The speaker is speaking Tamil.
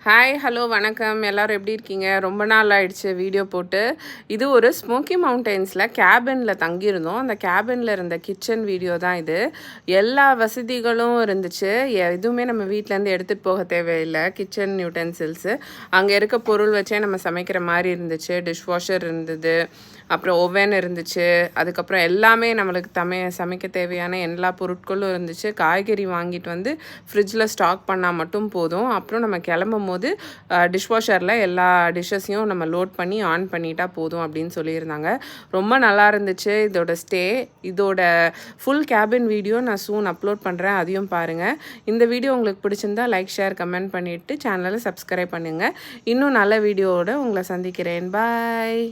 ஹாய் ஹலோ வணக்கம் எல்லோரும் எப்படி இருக்கீங்க? ரொம்ப நாள் ஆயிடுச்சு வீடியோ போட்டு. இது ஒரு ஸ்மோக்கி மவுண்டெயின்ஸில் கேபினில் தங்கியிருந்தோம். அந்த கேபினில் இருந்த கிச்சன் வீடியோ தான் இது. எல்லா வசதிகளும் இருந்துச்சு. எதுவுமே நம்ம வீட்டிலேருந்து எடுத்துகிட்டு போக தேவையில்லை. கிச்சன் யூட்டென்சில்ஸு அங்கே இருக்க பொருள் வச்சே நம்ம சமைக்கிற மாதிரி இருந்துச்சு. டிஷ்வாஷர் இருந்தது, அப்புறம் ஓவன் இருந்துச்சு. அதுக்கப்புறம் எல்லாமே நம்மளுக்கு சமைக்க தேவையான எல்லா பொருட்களும் இருந்துச்சு. காய்கறி வாங்கிட்டு வந்து ஃப்ரிட்ஜில் ஸ்டாக் பண்ணால் மட்டும் போதும். அப்புறம் நம்ம கிளம்பும் போது டிஷ்வாஷரில் எல்லா டிஷ்ஷஸையும் நம்ம லோட் பண்ணி ஆன் பண்ணிட்டா போதும் அப்படின்னு சொல்லியிருந்தாங்க. ரொம்ப நல்லா இருந்துச்சு இதோட ஸ்டே. இதோட ஃபுல் கேபின் வீடியோ நான் சூன் அப்லோட் பண்ணுறேன், அதையும் பாருங்கள். இந்த வீடியோ உங்களுக்கு பிடிச்சிருந்தா லைக், ஷேர், கமெண்ட் பண்ணிவிட்டு சேனலை சப்ஸ்கிரைப் பண்ணுங்கள். இன்னும் நல்ல வீடியோவோட உங்களை சந்திக்கிறேன். பாய்.